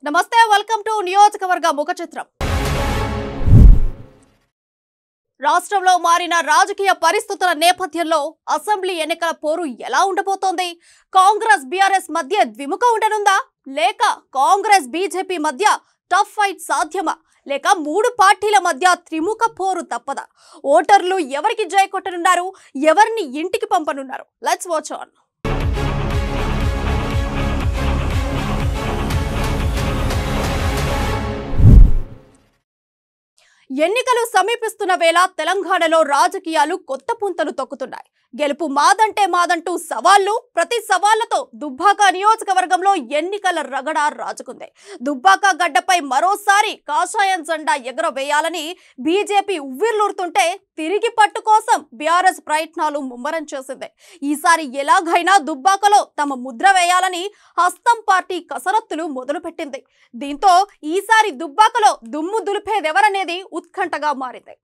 నమస్తే welcome to నియోజకవర్గ ముఖచిత్రం. రాష్ట్రంలో మారిన రాజకీయ పరిస్థితుల నేపథ్యంలో అసెంబ్లీ ఎన్నికల పోరు ఎలా ఉండబోతోంది? కాంగ్రెస్ బీఆర్ఎస్ మధ్య ద్విముఖ ఉండనుందా? లేక కాంగ్రెస్ బీజేపీ మధ్య టఫ్ ఫైట్ సాధ్యమా? లేక మూడు పార్టీల మధ్య త్రిముఖ పోరు తప్పదా? ఓటర్లు ఎవరికి జై కొట్టనున్నారు? ఎవరిని ఇంటికి పంపనున్నారు? Let's watch on. ఎన్నికలు సమీపిస్తున్న వేళ తెలంగాణలో రాజకీయాలు కొత్త పుంతలు తొక్కుతున్నాయి. గెలుపు మాదంటే మాదంటూ సవాళ్లు, ప్రతి సవాళ్లతో దుబ్బాక నియోజకవర్గంలో ఎన్నికల రగడ రాజుకుంది. దుబ్బాక గడ్డపై మరోసారి కాషాయం జెండా ఎగరవేయాలని బీజేపీ ఉవ్విర్లూరుతుంటే తిరిగి పట్టు కోసం బీఆర్ఎస్ ప్రయత్నాలు ముమ్మరం చేసింది. ఈసారి ఎలాగైనా దుబ్బాకలో తమ ముద్ర వేయాలని హస్తం పార్టీ కసరత్తులు మొదలుపెట్టింది. దీంతో ఈసారి దుబ్బాకలో దుమ్ము దులిపేదెవరనేది ఉత్కంఠగా మారింది.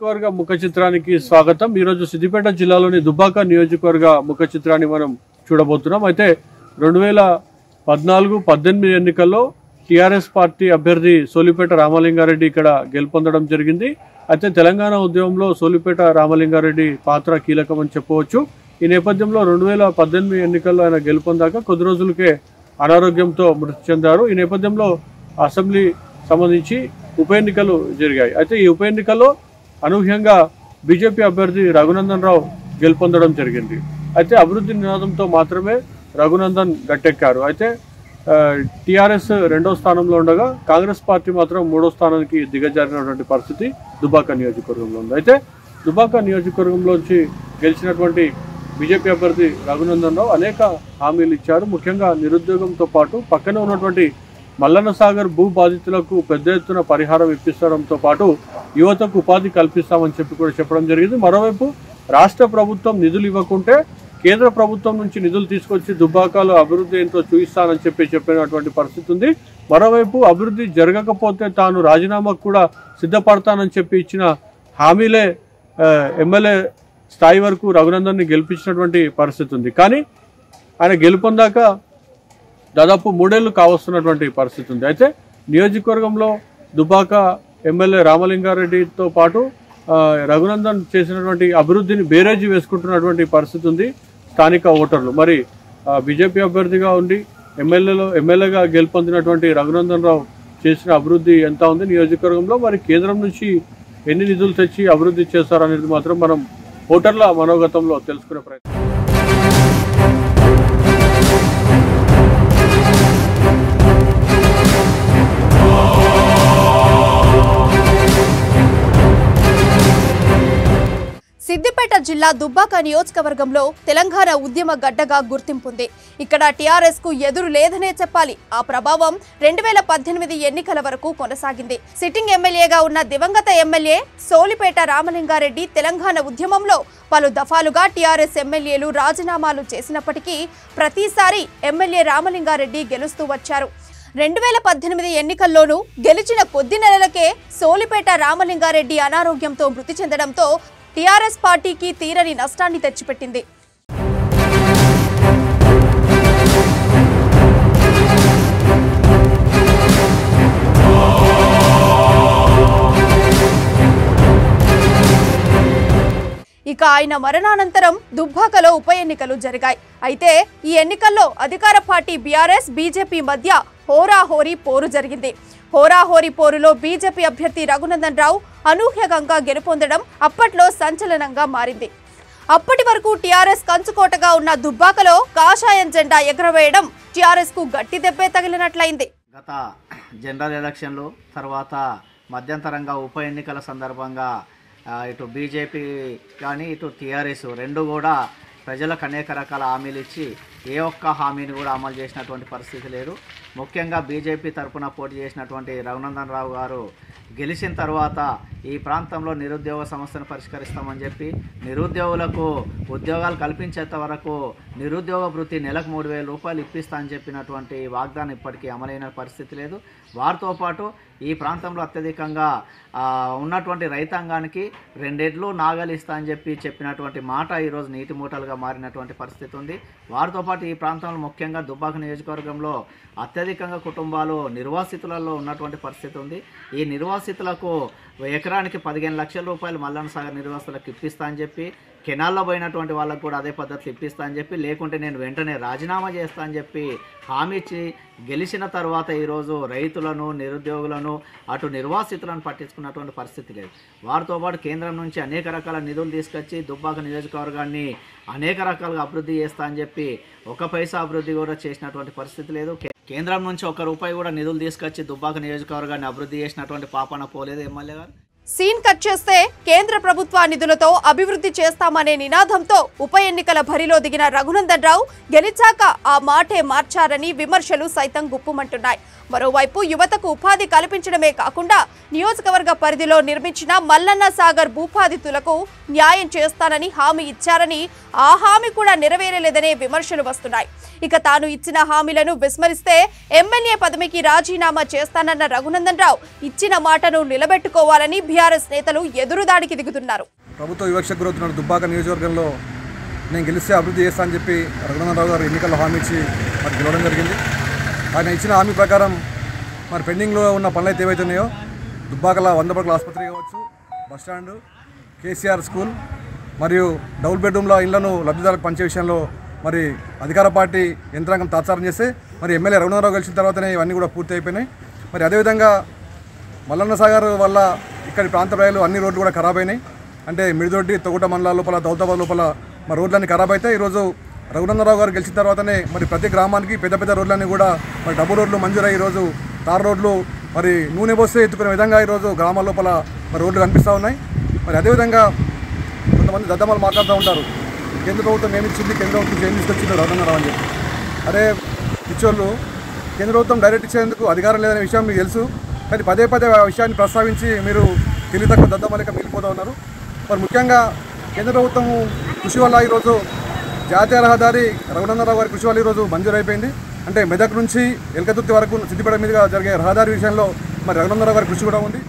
నియోజకవర్గ ముఖ చిత్రానికి స్వాగతం. ఈరోజు సిద్దిపేట జిల్లాలోని దుబ్బాక నియోజకవర్గ ముఖ చిత్రాన్ని మనం చూడబోతున్నాం. అయితే 2014-18 ఎన్నికల్లో టీఆర్ఎస్ పార్టీ అభ్యర్థి సోలిపేట రామలింగారెడ్డి ఇక్కడ గెలుపొందడం జరిగింది. అయితే తెలంగాణ ఉద్యమంలో సోలిపేట రామలింగారెడ్డి పాత్ర కీలకమని చెప్పవచ్చు. ఈ నేపథ్యంలో 2018 ఎన్నికల్లో ఆయన గెలుపొందాక కొద్ది రోజులకే అనారోగ్యంతో మృతి చెందారు. ఈ నేపథ్యంలో అసెంబ్లీ సంబంధించి ఉప ఎన్నికలు జరిగాయి. అయితే ఈ ఉప ఎన్నికల్లో అనూహ్యంగా బీజేపీ అభ్యర్థి రఘునందన్ రావు గెలుపొందడం జరిగింది. అయితే అభివృద్ధి నినాదంతో మాత్రమే రఘునందన్ గట్టెక్కారు. అయితే టీఆర్ఎస్ 2వ స్థానంలో ఉండగా కాంగ్రెస్ పార్టీ మాత్రం 3వ స్థానానికి దిగజారినటువంటి పరిస్థితి దుబ్బాక నియోజకవర్గంలో ఉంది. అయితే దుబ్బాక నియోజకవర్గంలోంచి గెలిచినటువంటి బీజేపీ అభ్యర్థి రఘునందన్ రావు అనేక హామీలు ఇచ్చారు. ముఖ్యంగా నిరుద్యోగంతో పాటు పక్కనే ఉన్నటువంటి మల్లన్న సాగర్ భూ బాధితులకు పెద్ద ఎత్తున పరిహారం ఇప్పించడంతో పాటు యువతకు ఉపాధి కల్పిస్తామని చెప్పి కూడా చెప్పడం జరిగింది. మరోవైపు రాష్ట్ర ప్రభుత్వం నిధులు ఇవ్వకుంటే కేంద్ర ప్రభుత్వం నుంచి నిధులు తీసుకొచ్చి దుబ్బాకలో అభివృద్ధి ఏంటో చూపిస్తానని చెప్పినటువంటి పరిస్థితి ఉంది. మరోవైపు అభివృద్ధి జరగకపోతే తాను రాజీనామాకు కూడా సిద్ధపడతానని చెప్పి ఇచ్చిన హామీలే ఎమ్మెల్యే స్థాయి వరకు రఘునందన్ని గెలిపించినటువంటి పరిస్థితి ఉంది. కానీ ఆయన గెలుపొందాక దాదాపు 3 ఏళ్లు కావస్తున్నటువంటి పరిస్థితి ఉంది. అయితే నియోజకవర్గంలో దుబ్బాక ఎమ్మెల్యే రామలింగారెడ్డితో పాటు రఘునందన్ చేసినటువంటి అభివృద్ధిని బేరేజీ వేసుకుంటున్నటువంటి పరిస్థితి ఉంది స్థానిక ఓటర్లు. మరి బీజేపీ అభ్యర్థిగా ఉండి ఎమ్మెల్యేగా గెలుపొందినటువంటి రఘునందన్ రావు చేసిన అభివృద్ధి ఎంత ఉంది నియోజకవర్గంలో, మరి కేంద్రం నుంచి ఎన్ని నిధులు తెచ్చి అభివృద్ధి చేస్తారనేది మాత్రం మనం ఓటర్ల మనోగతంలో తెలుసుకునే ప్రయత్నం. సిద్దిపేట జిల్లా దుబ్బాక నియోజకవర్గంలో తెలంగాణ ఉద్యమ గడ్డగా గుర్తింపుంది. ఇక్కడ టీఆర్ఎస్ కు ఎదురు లేదనే చెప్పాలి. ఆ ప్రభావం 2018 ఎన్నికల వరకు కొనసాగింది. సిట్టింగ్ ఎమ్మెల్యేగా ఉన్న దివంగత ఎమ్మెల్యే సోలిపేట రామలింగారెడ్డి తెలంగాణ ఉద్యమంలో పలు దఫాలుగా టీఆర్ఎస్ ఎమ్మెల్యేలు రాజీనామాలు చేసినప్పటికీ ప్రతిసారి ఎమ్మెల్యే రామలింగారెడ్డి గెలుస్తూ వచ్చారు. 2018 ఎన్నికల్లోనూ గెలిచిన కొద్ది నెలలకే సోలిపేట రామలింగారెడ్డి అనారోగ్యంతో మృతి చెందడంతో టీఆర్ఎస్ పార్టీకి తీరని నష్టాన్ని తెచ్చిపెట్టింది. ఇక ఆయన మరణానంతరం దుబ్బాకలో ఉప ఎన్నికలు జరిగాయి. అయితే ఈ ఎన్నికల్లో అధికార పార్టీ బీఆర్ఎస్ బీజేపీ మధ్య హోరాహోరీ పోరు జరిగింది. హోరాహోరీ పోరులో బీజేపీ అభ్యర్థి రఘునందన్ రావు అనూహ్యంగా గెలుపొందడం అప్పట్లో సంచలనంగా మారింది. అప్పటి వరకు టీఆర్ఎస్ కంచుకోటగా ఉన్న దుబ్బాకలో కాషాయం జెండా ఎగరవేయడం టీఆర్ఎస్ కు గట్టి దెబ్బే తగిలినట్లయింది. గత జనరల్ ఎలక్షన్లు తర్వాత మధ్యంతరంగా ఉప ఎన్నికల సందర్భంగా ఇటు బీజేపీ కానీ ఇటు టీఆర్ఎస్ రెండు కూడా ప్రజలకు అనేక రకాల హామీలు ఇచ్చి ఏ ఒక్క హామీని కూడా అమలు చేసినటువంటి పరిస్థితి లేదు. ముఖ్యంగా బీజేపీ తరఫున పోటీ చేసినటువంటి రఘునందన్ రావు గారు గెలిచిన తర్వాత ఈ ప్రాంతంలో నిరుద్యోగ సమస్యను పరిష్కరిస్తామని చెప్పి నిరుద్యోగులకు ఉద్యోగాలు కల్పించేంత వరకు నిరుద్యోగ వృత్తి నెలకు 3,000 రూపాయలు ఇప్పిస్తా అని చెప్పినటువంటి వాగ్దానం ఇప్పటికీ అమలైన పరిస్థితి లేదు. వారితో పాటు ఈ ప్రాంతంలో అత్యధికంగా ఉన్నటువంటి రైతాంగానికి 2 ఎడ్లు నాగలి ఇస్తా అని చెప్పినటువంటి మాట ఈరోజు నీటి మూటలుగా మారినటువంటి పరిస్థితి ఉంది. వారితో పాటు ఈ ప్రాంతంలో ముఖ్యంగా దుబ్బాక నియోజకవర్గంలో అత్యధికంగా కుటుంబాలు నిర్వాసితులలో ఉన్నటువంటి పరిస్థితి ఉంది. ఈ నిర్వాసితులకు ఎకరానికి 15 లక్షల రూపాయలు మల్లన్న సాగర్ నిర్వాసితులకు ఇప్పిస్తా అని చెప్పి, కెనాల్లో పోయినటువంటి వాళ్ళకు కూడా అదే పద్ధతిలో ఇప్పిస్తా అని చెప్పి, లేకుంటే నేను వెంటనే రాజీనామా చేస్తా అని చెప్పి హామీ ఇచ్చి గెలిచిన తర్వాత ఈరోజు రైతులను, నిరుద్యోగులను, అటు నిర్వాసితులను పట్టించుకున్నటువంటి పరిస్థితి లేదు. వారితో పాటు కేంద్రం నుంచి అనేక రకాల నిధులు తీసుకొచ్చి దుబ్బాక నియోజకవర్గాన్ని అనేక రకాలుగా అభివృద్ధి చేస్తా అని చెప్పి 1 పైసా అభివృద్ధి కూడా చేసినటువంటి పరిస్థితి లేదు. కేంద్రం నుంచి 1 రూపాయి కూడా నిధులు తీసుకొచ్చి దుబ్బాక నియోజకవర్గాన్ని అభివృద్ధి చేసినటువంటి పాపన పోలేదు ఎమ్మెల్యే గారు. సీన్ కట్ చేస్తే కేంద్ర ప్రభుత్వ నిధులతో అభివృద్ధి చేస్తామనే నినాదంతో ఉప ఎన్నికల బరిలో దిగిన రఘునందన్ రావు గెలిచాక ఆ మాటే మార్చారని విమర్శలు సైతం గుప్పుమంటున్నాయి. మరోవైపు యువతకు ఉపాధి కల్పించడమే కాకుండా నియోజకవర్గ పరిధిలో నిర్మించిన మల్లన్న సాగర్ భూపాదితులకు న్యాయం చేస్తానని హామీ ఇచ్చారని, ఆ హామీ కూడా నెరవేరలేదనే విమర్శలు వస్తున్నాయి. ఇక తాను ఇచ్చిన హామీలను విస్మరిస్తే ఎమ్మెల్యే పదవికి రాజీనామా చేస్తానన్న రఘునందన్ రావు ఇచ్చిన మాటను నిలబెట్టుకోవాలని బీఆర్ఎస్ నేతలు ఎదురుదాడికి దిగుతున్నారు. ప్రభుత్వ వివక్షకు గురవుతున్న దుబ్బాక నియోజకవర్గంలో నేను గెలిస్తే అభివృద్ధి చేస్తా అని చెప్పి రఘునందన్ రావు గారు ఎన్నికల్లో హామీ ఇచ్చి మరి గెలవడం జరిగింది. ఆయన ఇచ్చిన హామీ ప్రకారం మరి పెండింగ్లో ఉన్న పనులు అయితే ఏవైతున్నాయో దుబ్బాకల 100 పడకల ఆసుపత్రి కావచ్చు, బస్టాండు, కేసీఆర్ స్కూల్ మరియు డబుల్ బెడ్రూమ్ల ఇళ్లను లబ్ధిదారులకు పంచే విషయంలో మరి అధికార పార్టీ యంత్రాంగం తాత్సారం చేస్తే మరి ఎమ్మెల్యే రఘునందన్ రావు గెలిచిన తర్వాతనే ఇవన్నీ కూడా పూర్తి అయిపోయినాయి. మరి అదేవిధంగా మల్లన్న సాగర్ వల్ల ఇక్కడి ప్రాంత ప్రజలు అన్ని రోడ్లు కూడా ఖరాబ్ అయినాయి. అంటే మిడిదొడ్డి, తొగుట మండలాల లోపల, దౌలతాబాద్ లోపల మరి రోడ్లన్నీ ఖరాబ్ అయితే ఈరోజు రఘునందన్ రావు గారు గెలిచిన తర్వాతనే మరి ప్రతి గ్రామానికి పెద్ద పెద్ద రోడ్లన్నీ కూడా మరి డబ్బు రోడ్లు మంజూరై ఈరోజు తార్ రోడ్లు మరి నూనె పోస్తే ఎత్తుకునే విధంగా ఈరోజు గ్రామాల లోపల మరి రోడ్లు కనిపిస్తూ ఉన్నాయి. మరి అదేవిధంగా కొంతమంది దద్దమ్మలు మాట్లాడుతూ ఉంటారు, కేంద్ర ప్రభుత్వం ఏమి ఇచ్చింది, కేంద్ర ప్రభుత్వం ఏం తీసుకొచ్చిందో రఘునందన్ రావు అని చెప్పి. అరే ఇచ్చోళ్ళు, కేంద్ర ప్రభుత్వం డైరెక్ట్ ఇచ్చేందుకు అధికారం లేదనే విషయం మీకు తెలుసు, కానీ పదే ఆ విషయాన్ని ప్రస్తావించి మీరు తెలివి తక్కువ దద్దమ్మలక మిగిలిపోతూ ఉన్నారు. మరి ముఖ్యంగా కేంద్ర ప్రభుత్వం కృషి వల్ల ఈరోజు జాతీయ రహదారి రఘునందన్ రావు గారి కృషి వల్ల ఈరోజు మంజూరు అయిపోయింది. అంటే మెదక్ నుంచి ఎల్కతుర్తి వరకు సిద్దిపేట మీదుగా జరిగే రహదారి విషయంలో మరి రఘునందన్ రావు గారి కృషి కూడా ఉంది.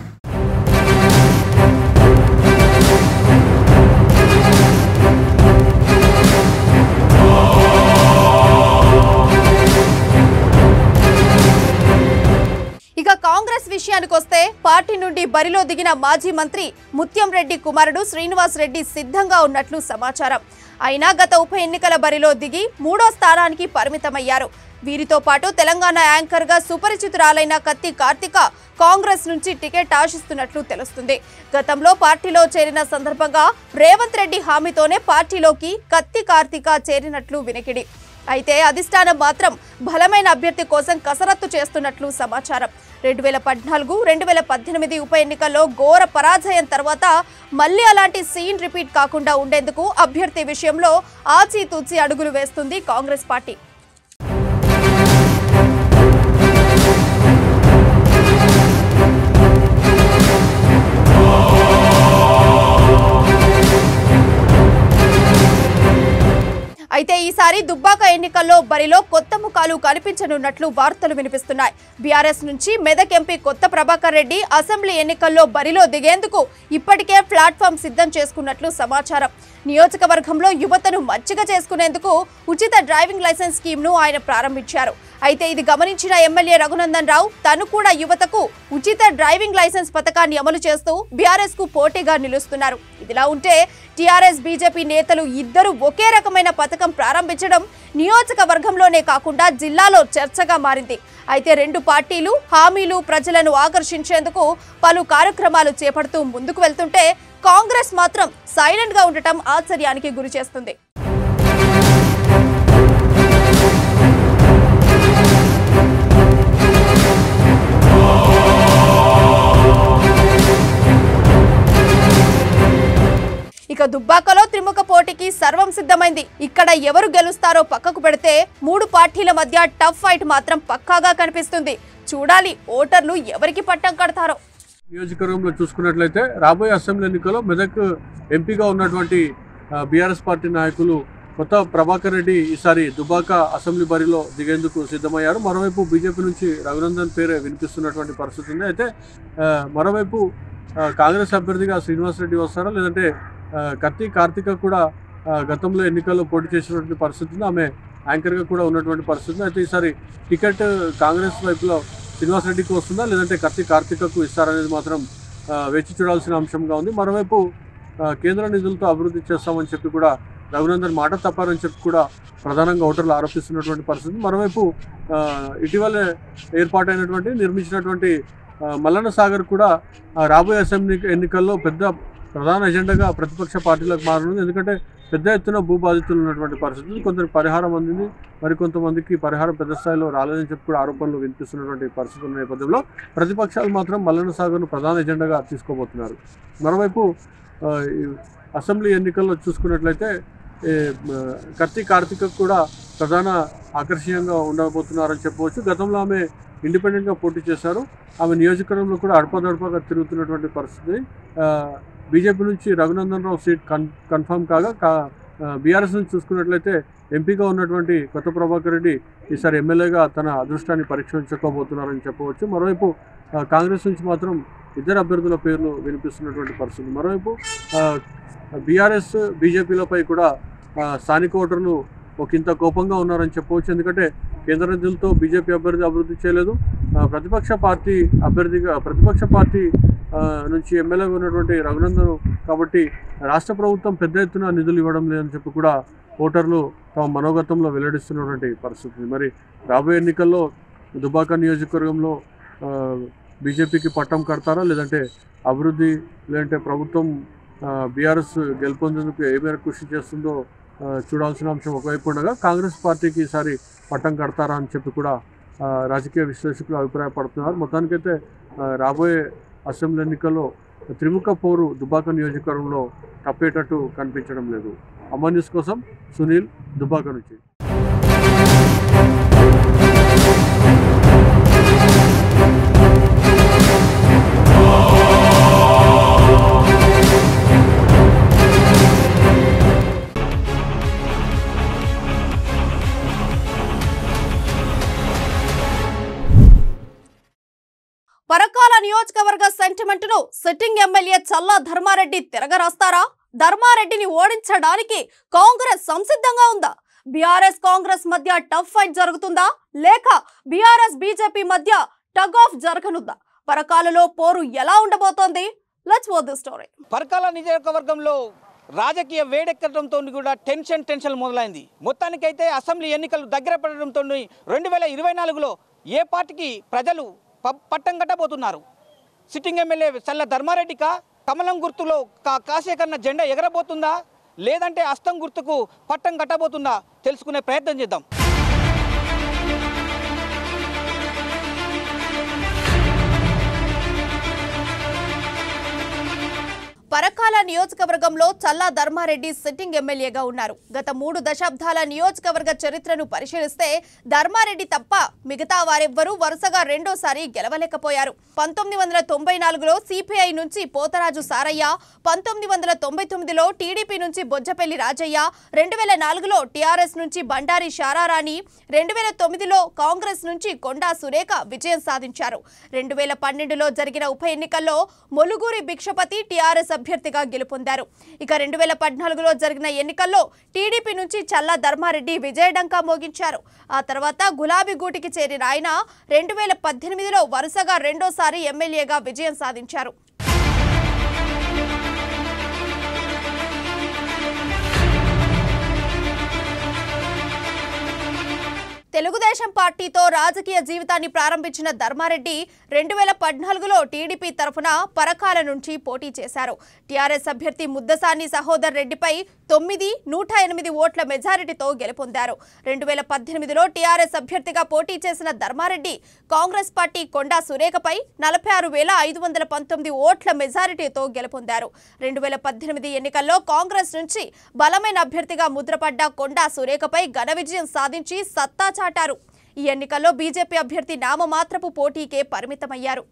ఇక కాంగ్రెస్ విషయానికొస్తే పార్టీ నుండి బరిలో దిగిన మాజీ మంత్రి ముత్యం రెడ్డి కుమారుడు శ్రీనివాస్ రెడ్డి సిద్ధంగా ఉన్నట్లు సమాచారం. అయినా గత ఉప ఎన్నికల బరిలో దిగి 3వ స్థానానికి పరిమితమయ్యారు. వీరితో పాటు తెలంగాణ యాంకర్ గా సుపరిచితురాలైన కత్తి కార్తిక కాంగ్రెస్ నుంచి టికెట్ ఆశిస్తున్నట్లు తెలుస్తుంది. గతంలో పార్టీలో చేరిన సందర్భంగా రేవంత్ రెడ్డి హామీతోనే పార్టీలోకి కత్తి కార్తిక చేరినట్లు వినికిడి. అయితే అధిష్టానం మాత్రం బలమైన అభ్యర్థి కోసం కసరత్తు చేస్తున్నట్లు సమాచారం. 2014, 2018 ఉప ఎన్నికల్లో ఘోర పరాజయం తర్వాత మళ్లీ అలాంటి సీన్ రిపీట్ కాకుండా ఉండేందుకు అభ్యర్థి విషయంలో ఆచితూచి అడుగులు వేస్తుంది కాంగ్రెస్ పార్టీ. అయితే ఈసారి దుబ్బాక ఎన్నికల్లో బరిలో కొత్త ముఖాలు కనిపించనున్నట్లు వార్తలు వినిపిస్తున్నాయి. బీఆర్ఎస్ నుంచి మెదక్ ఎంపీ కొత్త ప్రభాకర్ రెడ్డి అసెంబ్లీ ఎన్నికల్లో బరిలో దిగేందుకు ఇప్పటికే ప్లాట్ఫామ్ సిద్ధం చేసుకున్నట్లు సమాచారం. నియోజకవర్గంలో యువతను మంచిగా చేసుకునేందుకు ఉచిత డ్రైవింగ్ లైసెన్స్ స్కీమ్ను ఆయన ప్రారంభించారు. అయితే ఇది గమనించిన ఎమ్మెల్యే రఘునందన్ రావు తను కూడా యువతకు ఉచిత డ్రైవింగ్ లైసెన్స్ పథకాన్ని అమలు చేస్తూ బీఆర్ఎస్ కు పోటీగా నిలుస్తున్నారు. ఇదిలా ఉంటే టీఆర్ఎస్ బీజేపీ నేతలు ఇద్దరు ఒకే రకమైన పథకం ప్రారంభించడం నియోజకవర్గంలోనే కాకుండా జిల్లాలో చర్చగా మారింది. అయితే రెండు పార్టీలు హామీలు ప్రజలను ఆకర్షించేందుకు పలు కార్యక్రమాలు చేపడుతూ ముందుకు వెళ్తుంటే కాంగ్రెస్ మాత్రం సైలెంట్ గా ఉండటం ఆశ్చర్యానికి గురిచేస్తుంది. ఇక దుబ్బాకలో త్రిముఖ పోటీకి సర్వం సిద్ధమైంది. ఇక్కడ ఎవరు గెలుస్తారో పక్కకు పెడితే 3 పార్టీల మధ్య టఫ్ ఫైట్ మాత్రం పక్కాగా కనిపిస్తుంది. చూడాలి ఓటర్లు ఎవరికి పట్టం కడతారో. నియోజకవర్గంలో చూసుకున్నట్లయితే రాబోయే అసెంబ్లీ ఎన్నికల్లో మెదక్ ఎంపీగా ఉన్నటువంటి బీఆర్ఎస్ పార్టీ నాయకులు కొత్త ప్రభాకర్ రెడ్డి ఈసారి దుబాక అసెంబ్లీ బరిలో దిగేందుకు సిద్ధమయ్యారు. మరోవైపు బీజేపీ నుంచి రఘునందన్ పేరే వినిపిస్తున్నటువంటి పరిస్థితి ఉంది. అయితే మరోవైపు కాంగ్రెస్ అభ్యర్థిగా శ్రీనివాసరెడ్డి వస్తారా, లేదంటే కత్తి కార్తిక కూడా గతంలో ఎన్నికల్లో పోటీ చేసినటువంటి పరిస్థితి ఉంది. ఆమె యాంకర్గా కూడా ఉన్నటువంటి పరిస్థితి. అయితే ఈసారి టికెట్ కాంగ్రెస్ వైపులో శ్రీనివాసరెడ్డికి వస్తుందా, లేదంటే కత్తి కార్తికకు ఇస్తారనేది మాత్రం వేచి చూడాల్సిన అంశంగా ఉంది. మరోవైపు కేంద్ర నిధులతో అభివృద్ధి చేస్తామని చెప్పి కూడా రఘునందన్ మాట తప్పారని చెప్పి కూడా ప్రధానంగా ఓటర్లు ఆరోపిస్తున్నటువంటి పరిస్థితి. మరోవైపు ఇటీవలే ఏర్పాటైనటువంటి నిర్మించినటువంటి మల్లన్న సాగర్ కూడా రాబోయే అసెంబ్లీ ఎన్నికల్లో పెద్ద ప్రధాన ఎజెండాగా ప్రతిపక్ష పార్టీలకు మారనుంది. ఎందుకంటే పెద్ద ఎత్తున భూ బాధితులు ఉన్నటువంటి పరిస్థితులు, కొందరికి పరిహారం అందింది, మరికొంతమందికి పరిహారం పెద్ద స్థాయిలో రాలేదని చెప్పి కూడా ఆరోపణలు వినిపిస్తున్నటువంటి పరిస్థితుల నేపథ్యంలో ప్రతిపక్షాలు మాత్రం మల్లన్న సాగర్ను ప్రధాన ఎజెండాగా తీసుకోబోతున్నారు. మరోవైపు అసెంబ్లీ ఎన్నికల్లో చూసుకున్నట్లయితే కత్తి కార్తిక కూడా ప్రధాన ఆకర్షణీయంగా ఉండబోతున్నారని చెప్పవచ్చు. గతంలో ఆమె ఇండిపెండెంట్గా పోటీ చేశారు. ఆమె నియోజకవర్గంలో కూడా అడపదడపగా తిరుగుతున్నటువంటి పరిస్థితి. బీజేపీ నుంచి రఘునందన్ రావు సీట్ కన్ఫర్మ్ కాగా బీఆర్ఎస్ నుంచి చూసుకున్నట్లయితే ఎంపీగా ఉన్నటువంటి కొత్త ప్రభాకర్ రెడ్డి ఈసారి ఎమ్మెల్యేగా తన అదృష్టాన్ని పరీక్షించుకోబోతున్నారని చెప్పవచ్చు. మరోవైపు కాంగ్రెస్ నుంచి మాత్రం ఇద్దరు అభ్యర్థుల పేర్లు వినిపిస్తున్నటువంటి పరిస్థితి. మరోవైపు బీఆర్ఎస్ బీజేపీలపై కూడా స్థానిక ఓటర్లు ఒకంత కోపంగా ఉన్నారని చెప్పవచ్చు. ఎందుకంటే కేంద్ర నిధులతో బీజేపీ అభ్యర్థి అభివృద్ధి చేయలేదు, ప్రతిపక్ష పార్టీ నుంచి ఎమ్మెల్యేగా ఉన్నటువంటి రఘునందన్ కాబట్టి రాష్ట్ర ప్రభుత్వం పెద్ద ఎత్తున నిధులు ఇవ్వడం లేదని చెప్పి కూడా ఓటర్లు తమ మనోగతంలో వెల్లడిస్తున్నటువంటి పరిస్థితి. మరి రాబోయే ఎన్నికల్లో దుబాక నియోజకవర్గంలో బీజేపీకి పట్టం కడతారా, లేదంటే అభివృద్ధి, లేదంటే ప్రభుత్వం బీఆర్ఎస్ గెలుపొందేందుకు ఏ మేరకు కృషి చేస్తుందో చూడాల్సిన అంశం ఒకవైపు ఉండగా, కాంగ్రెస్ పార్టీకి ఈసారి పట్టం కడతారా అని చెప్పి కూడా రాజకీయ విశ్లేషకులు అభిప్రాయపడుతున్నారు. మొత్తానికైతే రాబోయే అసెంబ్లీ ఎన్నికల్లో త్రిముఖ పోరు దుబాక నియోజకవర్గంలో తప్పేటట్టు కనిపించడం లేదు. అమ్మా న్యూస్ కోసం సునీల్, దుబాక నుంచి. పరకాల నియోజకవర్గ సెంటిమెంట్ ను సిట్టింగ్ ఎమ్మెల్యే చల్లా ధర్మారెడ్డి తిరగరాస్తారా? ధర్మారెడ్డిని ఓడించడానికి కాంగ్రెస్ సంసిద్ధంగా ఉందా? బీఆర్ఎస్ కాంగ్రెస్ మధ్య టఫ్ ఫైట్ జరుగుతుందా, లేక బీఆర్ఎస్ బీజేపీ మధ్య టగ్ ఆఫ్ జరగనుందా? పరకాలలో పోరు ఎలా ఉండబోతోంది? Let's watch the story. Parakala నియోజకవర్గంలో రాజకీయ వేడెక్కడంతో కూడా టెన్షన్ మొదలైంది. మొత్తానికైతే అసెంబ్లీ ఎన్నికలు దగ్గర పడడంతో 2024లో ఏ పార్టీకి ప్రజలు పట్టం కట్టబోతున్నారు? సిట్టింగ్ ఎమ్మెల్యే చల్ల ధర్మారెడ్డికా, కమలం గుర్తులో కాసే కన్నా జెండా ఎగరబోతుందా, లేదంటే అస్తం గుర్తుకు పట్టం కట్టబోతుందా తెలుసుకునే ప్రయత్నం చేద్దాం. పరకాల నియోజకవర్గంలో చల్లా ధర్మారెడ్డి సిట్టింగ్ ఎమ్మెల్యేగా ఉన్నారు. గత 3 దశాబ్దాల నియోజకవర్గ చరిత్రను పరిశీలిస్తే ధర్మారెడ్డి తప్ప మిగతా వారెవ్వరూ వరుసగా రెండోసారి గెలవలేకపోయారు. 1994లో సిపిఐ నుంచి పోతరాజు సారయ్య, 1999లో టీడీపీ నుంచి బొజ్జపల్లి రాజయ్య, 2004లో టీఆర్ఎస్ నుంచి బండారి శారారాణి, 2009లో కాంగ్రెస్ నుంచి కొండా సురేఖ విజయం సాధించారు. 2012లో జరిగిన ఉప ఎన్నికల్లో మొలుగూరి భిక్షపతి టీఆర్ఎస్ అభ్యర్థిగా గెలుపొందారు. ఇక 2014లో జరిగిన ఎన్నికల్లో టీడీపీ నుంచి చల్లా ధర్మారెడ్డి విజయడంకా మోగించారు. ఆ తర్వాత గులాబీ గూటికి చేరిన ఆయన 2018లో వరుసగా రెండోసారి ఎమ్మెల్యేగా విజయం సాధించారు. తెలుగుదేశం పార్టీతో రాజకీయ జీవితాన్ని ప్రారంభించిన ధర్మారెడ్డి 2014లో టీడీపీ తరఫున పరకాల నుంచి పోటీ చేశారు. టీఆర్ఎస్ అభ్యర్థి ముద్దసాని సహోదర్ రెడ్డిపై 108 ఓట్ల మెజారిటీతో గెలుపొందారు. 2018లో టీఆర్ఎస్ అభ్యర్థిగా పోటీ చేసిన ధర్మారెడ్డి కాంగ్రెస్ పార్టీ కొండా సురేఖపై 46,519 ఓట్ల మెజారిటీతో గెలుపొందారు. 2018 ఎన్నికల్లో కాంగ్రెస్ నుంచి బలమైన అభ్యర్థిగా ముద్రపడ్డ కొండా సురేఖపై ఘన విజయం సాధించి సత్తా చాటారు. ఈ ఎన్నికల్లో బీజేపీ అభ్యర్థి నామమాత్రపు పోటీకే పరిమితమయ్యారు.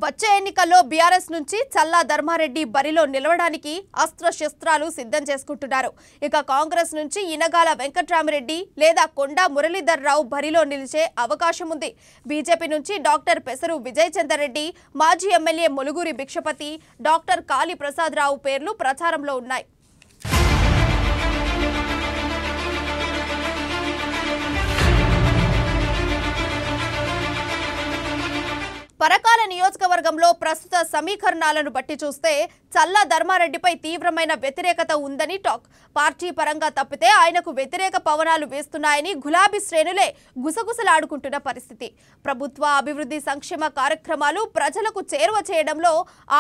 వచ్చే ఎన్నికల్లో బీఆర్ఎస్ నుంచి చల్లా ధర్మారెడ్డి బరిలో నిలవడానికి అస్త్రశస్త్రాలు సిద్ధం చేసుకుంటున్నారు. ఇక కాంగ్రెస్ నుంచి ఇనగాల వెంకట్రామిరెడ్డి లేదా కొండా మురళీధర్ రావు బరిలో నిలిచే అవకాశం ఉంది. బీజేపీ నుంచి డాక్టర్ పెసరు విజయ్ చందర్ రెడ్డి, మాజీ ఎమ్మెల్యే ములుగురి భిక్షపతి, డాక్టర్ కాళీ ప్రసాద్ రావు పేర్లు ప్రచారంలో ఉన్నాయి. పరకాల నియోజకవర్గంలో ప్రస్తుత సమీకరణాలను బట్టి చూస్తే చల్లా ధర్మారెడ్డిపై తీవ్రమైన వ్యతిరేకత ఉందని టాక్. పార్టీ పరంగా తప్పితే ఆయనకు వ్యతిరేక పవనాలు వేస్తున్నాయని గులాబీ శ్రేణులే గుసగుసలాడుకుంటున్న పరిస్థితి. ప్రభుత్వ అభివృద్ధి సంక్షేమ కార్యక్రమాలు ప్రజలకు చేరువ చేయడంలో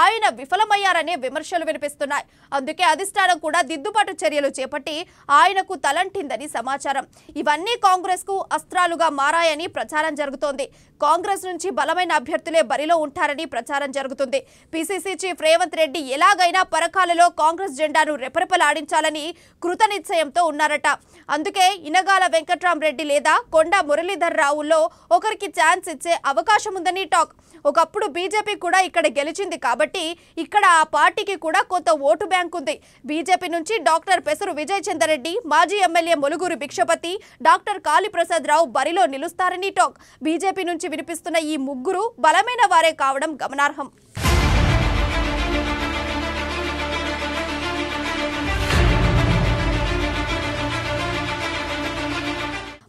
ఆయన విఫలమయ్యారనే విమర్శలు వినిపిస్తున్నాయి. అందుకే అధిష్టానం కూడా దిద్దుబాటు చర్యలు చేపట్టి ఆయనకు తలంటిందని సమాచారం. ఇవన్నీ కాంగ్రెస్ కు అస్త్రాలుగా మారాయని ప్రచారం జరుగుతోంది. కాంగ్రెస్ నుంచి బలమైన అభ్యర్థులే బరిలో ఉంటారని ప్రచారం జరుగుతుంది. పిసిసి చీఫ్ రేవంత్ రెడ్డి ఎలాగైనా పరకాలలో కాంగ్రెస్ జెండాను రెపరెపలాడించాలని కృతనిశ్చయంతో ఉన్నారట. అందుకే ఇనగాల వెంకట్రామిరెడ్డి లేదా కొండా మురళీధర్ రావుల్లో ఒకరికి ఛాన్స్ ఇచ్చే అవకాశం ఉందని టాక్. ఒకప్పుడు బీజేపీ కూడా ఇక్కడ గెలిచింది కాబట్టి ఇక్కడ ఆ పార్టీకి కూడా కొంత ఓటు బ్యాంక్ ఉంది. బీజేపీ నుంచి డాక్టర్ పెసరు విజయ్ చందర్ రెడ్డి, మాజీ ఎమ్మెల్యే ములుగురి భిక్షపతి, డాక్టర్ కాళీ ప్రసాద్ రావు బరిలో నిలుస్తారని టాక్. బీజేపీ నుంచి వినిపిస్తున్న ఈ ముగ్గురు బలమైన వారే కావడం గమనార్హం.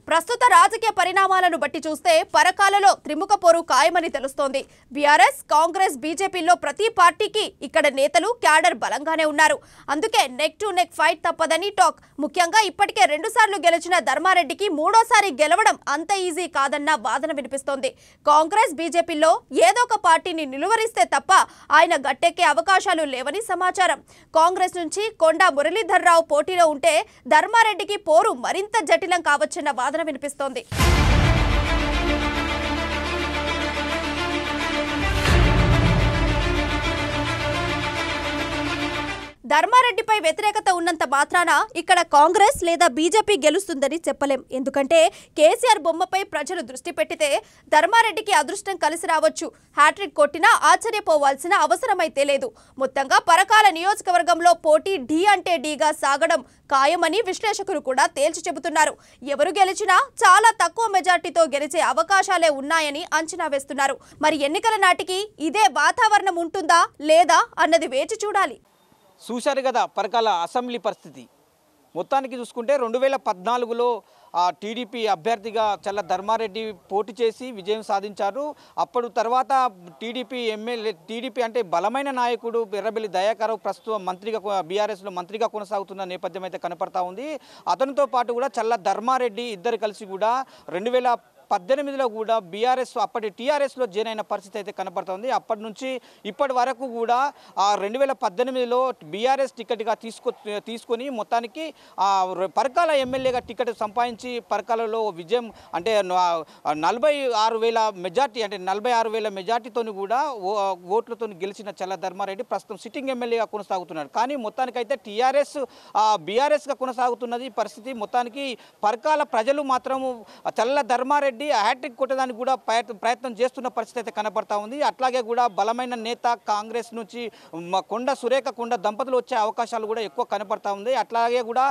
ప్రస్తుత రాజకీయ పరిణామాలను బట్టి చూస్తే పరకాలలో త్రిముఖ పోరు ఖాయమని తెలుస్తోంది. బీఆర్ఎస్, కాంగ్రెస్, బీజేపీలో ప్రతి పార్టీకి ఇక్కడ నేతలు క్యాడర్ బలంగానే ఉన్నారు. అందుకే నెక్ టు నెక్ ఫైట్ తప్పదని టాక్. ముఖ్యంగా ఇప్పటికే 2 సార్లు గెలిచిన ధర్మారెడ్డికి మూడోసారి గెలవడం అంత ఈజీ కాదన్న వాదన వినిపిస్తోంది. కాంగ్రెస్, బీజేపీలో ఏదో ఒక పార్టీని నిలువరిస్తే తప్ప ఆయన గట్టెక్కే అవకాశాలు లేవని సమాచారం. కాంగ్రెస్ నుంచి కొండా మురళీధర్ రావు పోటీలో ఉంటే ధర్మారెడ్డికి పోరు మరింత జటిలం కావచ్చన్న వాదన వినిపిస్తోంది. ధర్మారెడ్డిపై వ్యతిరేకత ఉన్నంత మాత్రాన ఇక్కడ కాంగ్రెస్ లేదా బీజేపీ గెలుస్తుందని చెప్పలేం. ఎందుకంటే కేసీఆర్ బొమ్మపై ప్రజలు దృష్టి పెట్టితే ధర్మారెడ్డికి అదృష్టం కలిసి రావచ్చు. హ్యాట్రిక్ కొట్టినా ఆశ్చర్యపోవాల్సిన అవసరమైతే లేదు. మొత్తంగా పరకాల నియోజకవర్గంలో పోటీ ఢీ అంటే ఢీగా సాగడం ఖాయమని విశ్లేషకులు కూడా తేల్చి చెబుతున్నారు. ఎవరు గెలిచినా చాలా తక్కువ మెజార్టీతో గెలిచే అవకాశాలే ఉన్నాయని అంచనా వేస్తున్నారు. మరి ఎన్నికల నాటికి ఇదే వాతావరణం ఉంటుందా లేదా అన్నది వేచి చూడాలి. చూశారు కదా పరకాల అసెంబ్లీ పరిస్థితి. మొత్తానికి చూసుకుంటే 2014లో టీడీపీ అభ్యర్థిగా చల్ల ధర్మారెడ్డి పోటీ చేసి విజయం సాధించారు. అప్పుడు తర్వాత టీడీపీ అంటే బలమైన నాయకుడు ఎర్రబెల్లి దయాకర్ ప్రస్తుతం మంత్రిగా బీఆర్ఎస్లో మంత్రిగా కొనసాగుతున్న నేపథ్యం అయితే కనపడతా ఉంది. అతనితో పాటు కూడా చల్ల ధర్మారెడ్డి ఇద్దరు కలిసి కూడా 2018లో కూడా బీఆర్ఎస్ అప్పటి టీఆర్ఎస్లో జాయిన్ అయిన పరిస్థితి అయితే కనపడుతుంది. అప్పటి నుంచి ఇప్పటి వరకు కూడా 2018లో బీఆర్ఎస్ టికెట్గా తీసుకొని మొత్తానికి పరకాల ఎమ్మెల్యేగా టికెట్ సంపాదించి పరకాలలో విజయం అంటే 46,000 మెజార్టీ అంటే 46,000 మెజార్టీతో కూడా ఓట్లతో గెలిచిన చల్ల ధర్మారెడ్డి ప్రస్తుతం సిట్టింగ్ ఎమ్మెల్యేగా కొనసాగుతున్నాడు. కానీ మొత్తానికైతే టీఆర్ఎస్ బీఆర్ఎస్గా కొనసాగుతున్నది పరిస్థితి. మొత్తానికి పరకాల ప్రజలు మాత్రం చల్ల ధర్మారెడ్డి హ్యాట్రిక్ కొట్టడానికి కూడా ప్రయత్నం చేస్తున్న పరిస్థితి అయితే కనపడతా ఉంది. అట్లాగే కూడా బలమైన నేత కాంగ్రెస్ నుంచి కొండ సురేఖ కొండ దంపతులు వచ్చే అవకాశాలు కూడా ఎక్కువ కనపడతా ఉంది. అట్లాగే కూడా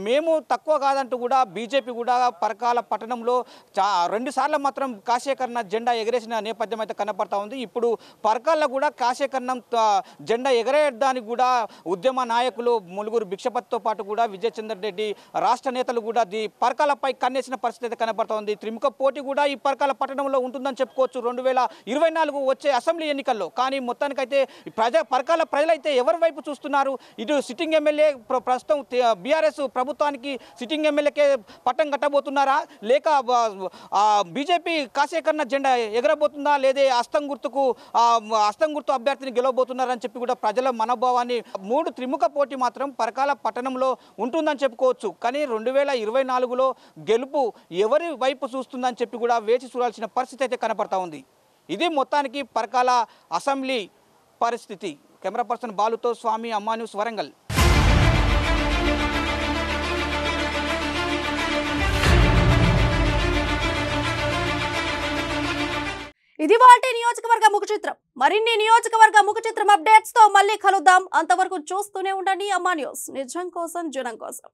మేము తక్కువ కాదంటూ కూడా బీజేపీ కూడా పరకాల పట్టణంలో 2 సార్లు మాత్రం కాశీకరణ జెండా ఎగరేసిన నేపథ్యం అయితే కనపడతా ఉంది. ఇప్పుడు పరకాల్లో కూడా కాశీకరణం జెండా ఎగరేయడానికి కూడా ఉద్యమ నాయకులు ములుగురు భిక్షపతితో పాటు కూడా విజయ్ చందర్ రెడ్డి రాష్ట్ర నేతలు కూడా పరకాలపై కన్నేసిన పరిస్థితి అయితే కనపడతా ఉంది. త్రిముఖ పోటీ కూడా ఈ పరకాల పట్టణంలో ఉంటుందని చెప్పుకోవచ్చు 2024 వచ్చే అసెంబ్లీ ఎన్నికల్లో. కానీ మొత్తానికైతే పరకాల ప్రజలైతే ఎవరి వైపు చూస్తున్నారు? ఇటు సిట్టింగ్ ఎమ్మెల్యే ప్రస్తుతం బీఆర్ఎస్ ప్రభుత్వానికి సిట్టింగ్ ఎమ్మెల్యేకే పట్టం కట్టబోతున్నారా, లేక బీజేపీ కాశీకరణ జెండా ఎగరబోతుందా, లేదా హస్తం గుర్తు అభ్యర్థిని గెలవబోతున్నారని చెప్పి కూడా ప్రజల మనోభావాన్ని 3 త్రిముఖ పోటీ మాత్రం పరకాల పట్టణంలో ఉంటుందని చెప్పుకోవచ్చు. కానీ 2024లో గెలుపు ఎవరి వైపు చూస్తుందని చెప్పి కూడా వేచి చూడాల్సిన పరిస్థితి అయితే కనపడతా ఉంది. ఇది మొత్తానికి పరకాల అసెంబ్లీ పరిస్థితి. కెమెరా పర్సన్ బాలుతో స్వామి, అమ్మా న్యూస్, వరంగల్. ఇది వాటి నియోజకవర్గ ముఖ చిత్రం. మరిన్ని నియోజకవర్గ ముఖ చిత్రం అప్డేట్స్ తో మళ్ళీ కలుద్దాం. అంతవరకు చూస్తూనే ఉండండి అమ్మా న్యూస్. నిజం కోసం జనం కోసం.